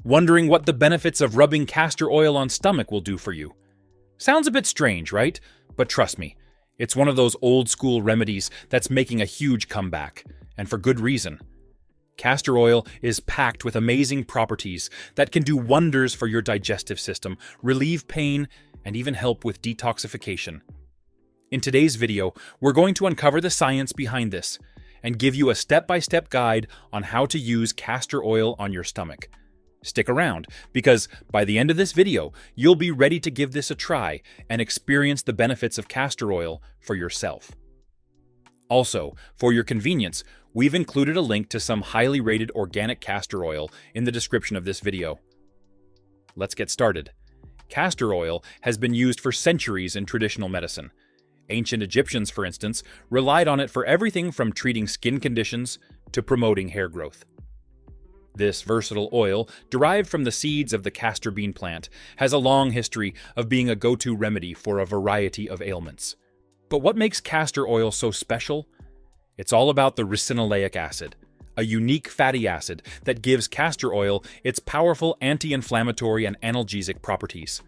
Wondering what the benefits of rubbing castor oil on stomach will do for you? Sounds a bit strange, right? But trust me, it's one of those old-school remedies that's making a huge comeback, and for good reason. Castor oil is packed with amazing properties that can do wonders for your digestive system, relieve pain, and even help with detoxification. In today's video, we're going to uncover the science behind this and give you a step-by-step guide on how to use castor oil on your stomach. Stick around, because by the end of this video, you'll be ready to give this a try and experience the benefits of castor oil for yourself. Also, for your convenience, we've included a link to some highly rated organic castor oil in the description of this video. Let's get started. Castor oil has been used for centuries in traditional medicine. Ancient Egyptians, for instance, relied on it for everything from treating skin conditions to promoting hair growth. This versatile oil, derived from the seeds of the castor bean plant, has a long history of being a go-to remedy for a variety of ailments. But what makes castor oil so special? It's all about the ricinoleic acid, a unique fatty acid that gives castor oil its powerful anti-inflammatory and analgesic properties.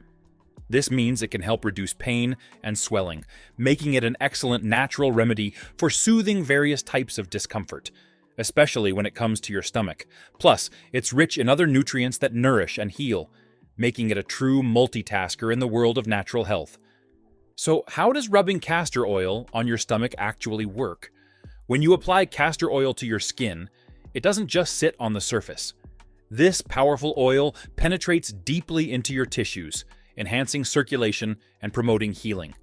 This means it can help reduce pain and swelling, making it an excellent natural remedy for soothing various types of discomfort, especially when it comes to your stomach. Plus, it's rich in other nutrients that nourish and heal, making it a true multitasker in the world of natural health. So, how does rubbing castor oil on your stomach actually work? When you apply castor oil to your skin, it doesn't just sit on the surface. This powerful oil penetrates deeply into your tissues, enhancing circulation and promoting healing.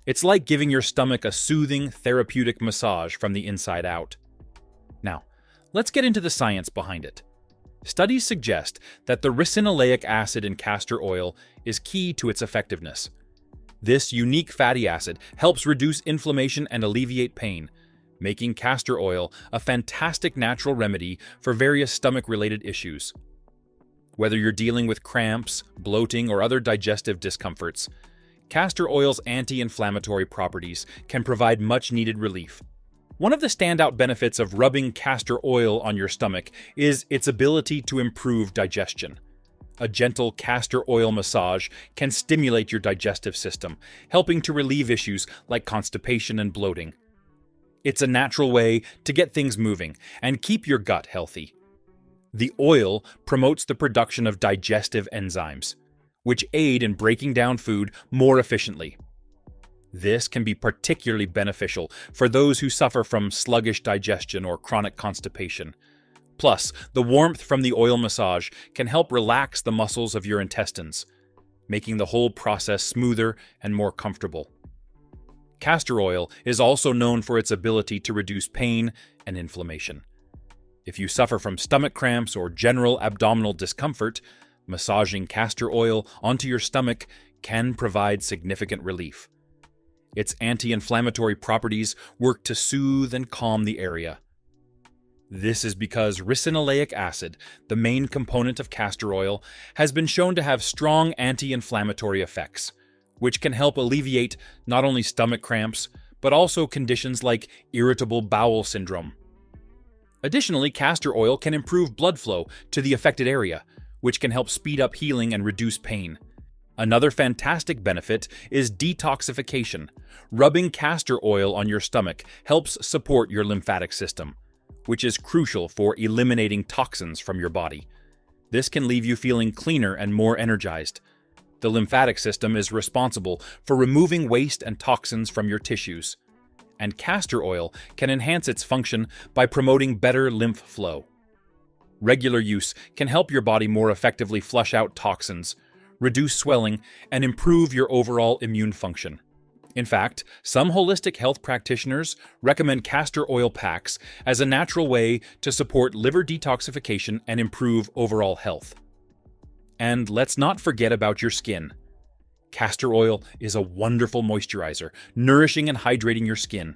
It's like giving your stomach a soothing, therapeutic massage from the inside out. Now, let's get into the science behind it. Studies suggest that the ricinoleic acid in castor oil is key to its effectiveness. This unique fatty acid helps reduce inflammation and alleviate pain, making castor oil a fantastic natural remedy for various stomach-related issues. Whether you're dealing with cramps, bloating, or other digestive discomforts, castor oil's anti-inflammatory properties can provide much-needed relief. One of the standout benefits of rubbing castor oil on your stomach is its ability to improve digestion. A gentle castor oil massage can stimulate your digestive system, helping to relieve issues like constipation and bloating. It's a natural way to get things moving and keep your gut healthy. The oil promotes the production of digestive enzymes, which aid in breaking down food more efficiently. This can be particularly beneficial for those who suffer from sluggish digestion or chronic constipation. Plus, the warmth from the oil massage can help relax the muscles of your intestines, making the whole process smoother and more comfortable. Castor oil is also known for its ability to reduce pain and inflammation. If you suffer from stomach cramps or general abdominal discomfort, massaging castor oil onto your stomach can provide significant relief. Its anti-inflammatory properties work to soothe and calm the area. This is because ricinoleic acid, the main component of castor oil, has been shown to have strong anti-inflammatory effects, which can help alleviate not only stomach cramps, but also conditions like irritable bowel syndrome. Additionally, castor oil can improve blood flow to the affected area, which can help speed up healing and reduce pain. Another fantastic benefit is detoxification. Rubbing castor oil on your stomach helps support your lymphatic system, which is crucial for eliminating toxins from your body. This can leave you feeling cleaner and more energized. The lymphatic system is responsible for removing waste and toxins from your tissues, and castor oil can enhance its function by promoting better lymph flow. Regular use can help your body more effectively flush out toxins, reduce swelling, and improve your overall immune function. In fact, some holistic health practitioners recommend castor oil packs as a natural way to support liver detoxification and improve overall health. And let's not forget about your skin. Castor oil is a wonderful moisturizer, nourishing and hydrating your skin.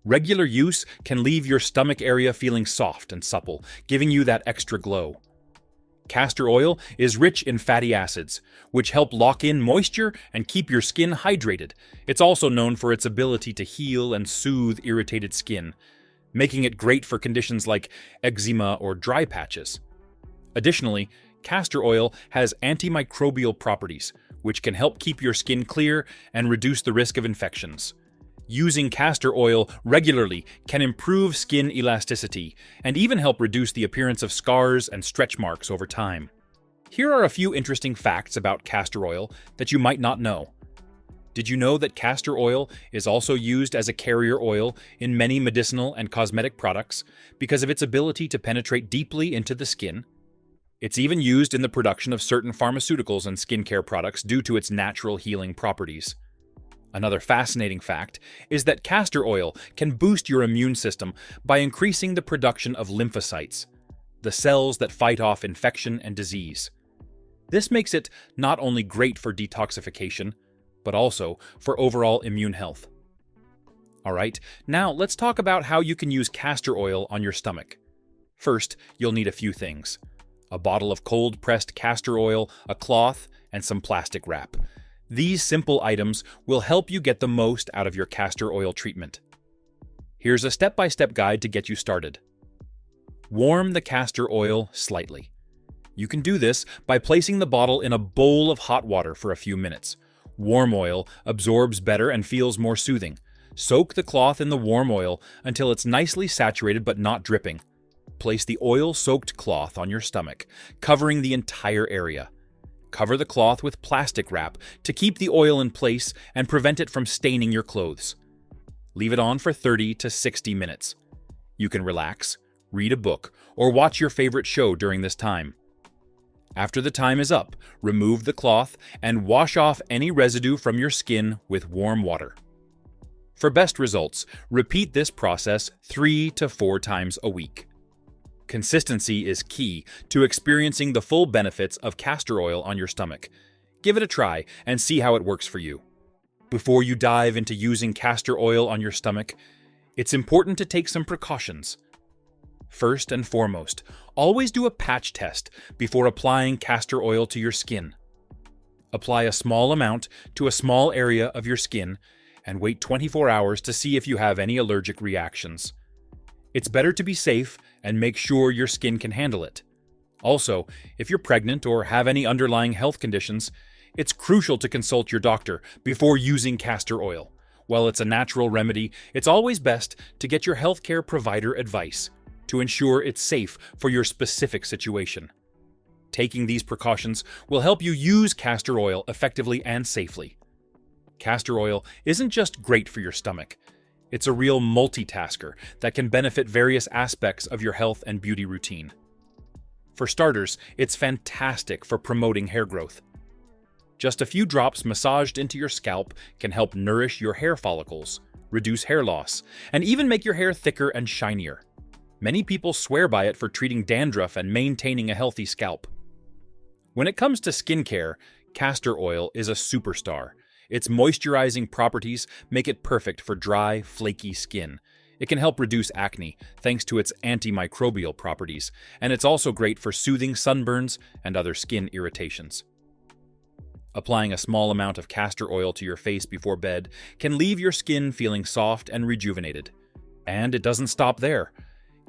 Regular use can leave your stomach area feeling soft and supple, giving you that extra glow. Castor oil is rich in fatty acids, which help lock in moisture and keep your skin hydrated. It's also known for its ability to heal and soothe irritated skin, making it great for conditions like eczema or dry patches. Additionally, castor oil has antimicrobial properties, which can help keep your skin clear and reduce the risk of infections. Using castor oil regularly can improve skin elasticity and even help reduce the appearance of scars and stretch marks over time. Here are a few interesting facts about castor oil that you might not know. Did you know that castor oil is also used as a carrier oil in many medicinal and cosmetic products because of its ability to penetrate deeply into the skin? It's even used in the production of certain pharmaceuticals and skincare products due to its natural healing properties. Another fascinating fact is that castor oil can boost your immune system by increasing the production of lymphocytes, the cells that fight off infection and disease. This makes it not only great for detoxification, but also for overall immune health. Alright, now let's talk about how you can use castor oil on your stomach. First, you'll need a few things: a bottle of cold-pressed castor oil, a cloth, and some plastic wrap. These simple items will help you get the most out of your castor oil treatment. Here's a step-by-step guide to get you started. Warm the castor oil slightly. You can do this by placing the bottle in a bowl of hot water for a few minutes. Warm oil absorbs better and feels more soothing. Soak the cloth in the warm oil until it's nicely saturated but not dripping. Place the oil-soaked cloth on your stomach, covering the entire area. Cover the cloth with plastic wrap to keep the oil in place and prevent it from staining your clothes. Leave it on for 30 to 60 minutes. You can relax, read a book, or watch your favorite show during this time. After the time is up, remove the cloth and wash off any residue from your skin with warm water. For best results, repeat this process 3 to 4 times a week. Consistency is key to experiencing the full benefits of castor oil on your stomach. Give it a try and see how it works for you. Before you dive into using castor oil on your stomach, it's important to take some precautions. First and foremost, always do a patch test before applying castor oil to your skin. Apply a small amount to a small area of your skin and wait 24 hours to see if you have any allergic reactions. It's better to be safe and make sure your skin can handle it. Also, if you're pregnant or have any underlying health conditions, it's crucial to consult your doctor before using castor oil. While it's a natural remedy, it's always best to get your healthcare provider advice to ensure it's safe for your specific situation. Taking these precautions will help you use castor oil effectively and safely. Castor oil isn't just great for your stomach. It's a real multitasker that can benefit various aspects of your health and beauty routine. For starters, it's fantastic for promoting hair growth. Just a few drops massaged into your scalp can help nourish your hair follicles, reduce hair loss, and even make your hair thicker and shinier. Many people swear by it for treating dandruff and maintaining a healthy scalp. When it comes to skincare, castor oil is a superstar. Its moisturizing properties make it perfect for dry, flaky skin. It can help reduce acne thanks to its antimicrobial properties, and it's also great for soothing sunburns and other skin irritations. Applying a small amount of castor oil to your face before bed can leave your skin feeling soft and rejuvenated. And it doesn't stop there.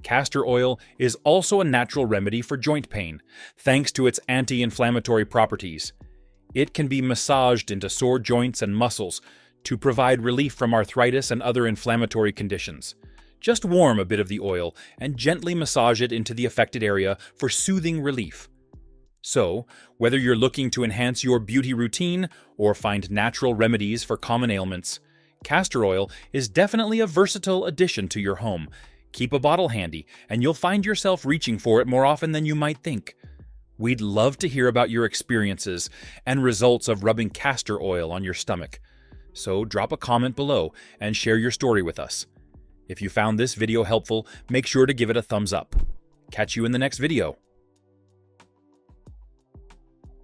Castor oil is also a natural remedy for joint pain, thanks to its anti-inflammatory properties. It can be massaged into sore joints and muscles to provide relief from arthritis and other inflammatory conditions. Just warm a bit of the oil and gently massage it into the affected area for soothing relief. So, whether you're looking to enhance your beauty routine or find natural remedies for common ailments, castor oil is definitely a versatile addition to your home. Keep a bottle handy, and you'll find yourself reaching for it more often than you might think. We'd love to hear about your experiences and results of rubbing castor oil on your stomach. So drop a comment below and share your story with us. If you found this video helpful, make sure to give it a thumbs up. Catch you in the next video.